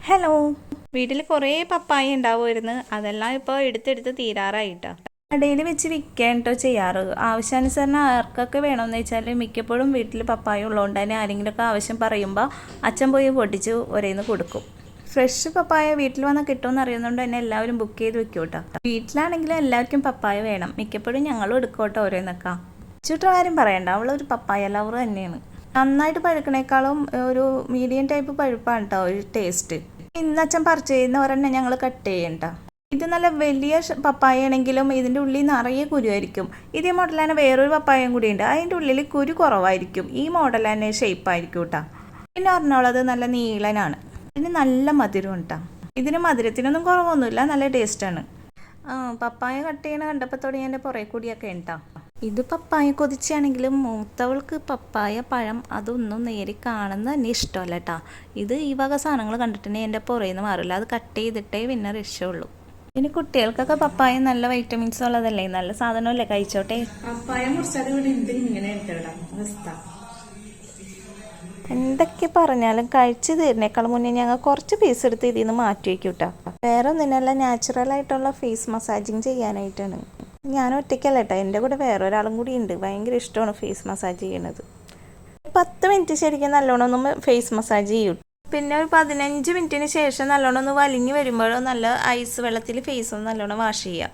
Hello. വീട്ടിൽ കുറേ പപ്പായ ഉണ്ടാവുമായിരുന്നു. അതെല്ലാം ഇപ്പോൾ എടുത്തെടുത്ത് തീരാറായിട്ടോ. കടയിൽ വെച്ച് വിൽക്കാൻ കേട്ടോ ചെയ്യാറ്. ആവശ്യാനുസരണം ആർക്കൊക്കെ വേണമെന്ന് വെച്ചാൽ മിക്കപ്പോഴും വീട്ടിൽ പപ്പായ ഉള്ളതുകൊണ്ട് തന്നെ ആരെങ്കിലുമൊക്കെ ആവശ്യം പറയുമ്പോൾ അച്ഛൻ പോയി പൊട്ടിച്ച് ഒരേന്ന് കൊടുക്കും. ഫ്രഷ് പപ്പായ വീട്ടിൽ വന്നാൽ കിട്ടുമെന്ന് അറിയുന്നതുകൊണ്ട് തന്നെ എല്ലാവരും ബുക്ക് ചെയ്ത് വെക്കും കേട്ടോ. വീട്ടിലാണെങ്കിലും എല്ലാവർക്കും പപ്പായ വേണം. മിക്കപ്പോഴും ഞങ്ങളും എടുക്കും കേട്ടോ ഓരോന്നൊക്കെ. ചുട്ട കാര്യം പറയണ്ട, അവളൊരു പപ്പായ ലവർ തന്നെയാണ്. നന്നായിട്ട് പഴുക്കണേക്കാളും ഒരു മീഡിയം ടൈപ്പ് പഴുപ്പാണ് കേട്ടോ ഒരു ടേസ്റ്റ്. ഇന്ന് അച്ഛൻ പറിച്ച് ചെയ്യുന്ന ഒരെണ്ണം ഞങ്ങൾ കട്ട് ചെയ്യണ്ട. ഇത് നല്ല വലിയ പപ്പായ ആണെങ്കിലും ഇതിൻ്റെ ഉള്ളിൽ നിറയെ കുരുവായിരിക്കും. ഇതേ മോഡൽ തന്നെ വേറൊരു പപ്പായയും കൂടി ഉണ്ട്, അതിൻ്റെ ഉള്ളിൽ കുരു കുറവായിരിക്കും. ഈ മോഡൽ തന്നെ ഷേപ്പായിരിക്കും കേട്ടോ. പിന്നെ പറഞ്ഞോളത് നല്ല നീളനാണ്. ഇതിന് നല്ല മധുരം കേട്ടോ. ഇതിന് മധുരത്തിനൊന്നും കുറവൊന്നുമില്ല, നല്ല ടേസ്റ്റാണ്. പപ്പായ കട്ട് ചെയ്യണ കണ്ടപ്പോൾ തുടങ്ങി എൻ്റെ പുറകെ കൂടിയൊക്കെ ഉണ്ടാ. ഇത് പപ്പായ കൊതിച്ചാണെങ്കിലും മൂത്തവൾക്ക് പപ്പായ പഴം അതൊന്നും നേരി കാണുന്ന തന്നെ ഇഷ്ടമല്ല കേട്ടോ. ഇത് ഈ വക സാധനങ്ങൾ കണ്ടിട്ടുണ്ടെങ്കിൽ എൻ്റെ പുറയിൽ നിന്ന് മാറില്ല. അത് കട്ട് ചെയ്തിട്ടേ പിന്നെ രക്ഷയുള്ളൂ. പിന്നെ കുട്ടികൾക്കൊക്കെ പപ്പായ നല്ല വൈറ്റമിൻസ് ഉള്ളതല്ലേ, നല്ല സാധനമല്ലേ, കഴിച്ചോട്ടെ. പപ്പായ മുറിച്ചാൽ ഇവിടെ ഉണ്ട് ഇങ്ങനെ അവസ്ഥ. എന്തൊക്കെ പറഞ്ഞാലും കഴിച്ചു തീരുന്നേക്കാൾ മുന്നേ ഞങ്ങൾ കുറച്ച് പീസ് എടുത്ത് ഇതിൽ നിന്ന് മാറ്റി വയ്ക്കും കേട്ടോ. വേറെ ഒന്നിനല്ല, നാച്ചുറലായിട്ടുള്ള ഫേസ് മസാജിങ് ചെയ്യാനായിട്ടാണ്. ഞാൻ ഒറ്റയ്ക്കല്ല കേട്ടോ, എൻ്റെ കൂടെ വേറൊരാളും കൂടി ഉണ്ട്. ഭയങ്കര ഇഷ്ടമാണ് ഫേസ് മസാജ് ചെയ്യണത്. 10 മിനിറ്റ് ശരിക്കും നല്ലോണം ഒന്ന് ഫേസ് മസാജ് ചെയ്യും. പിന്നെ ഒരു 15 മിനിറ്റിന് ശേഷം നല്ലോണം ഒന്ന് വലിഞ്ഞ് വരുമ്പോഴോ നല്ല ഐസ് വെള്ളത്തിൽ ഫേസ് ഒന്ന് നല്ലോണം വാഷ് ചെയ്യുക.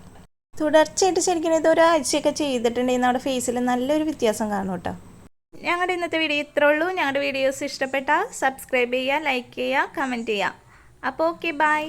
തുടർച്ചയായിട്ട് ശരിക്കും ഇത് ഒരാഴ്ചയൊക്കെ ചെയ്തിട്ടുണ്ടെങ്കിൽ നമ്മുടെ ഫേസിൽ നല്ലൊരു വ്യത്യാസം കാണും കേട്ടോ. ഞങ്ങളുടെ ഇന്നത്തെ വീഡിയോ ഇത്രേ ഉള്ളൂ. ഞങ്ങളുടെ വീഡിയോസ് ഇഷ്ടപ്പെട്ടാൽ സബ്സ്ക്രൈബ് ചെയ്യുക, ലൈക്ക് ചെയ്യുക, കമൻറ്റ് ചെയ്യുക. അപ്പോൾ ഓക്കെ, ബൈ.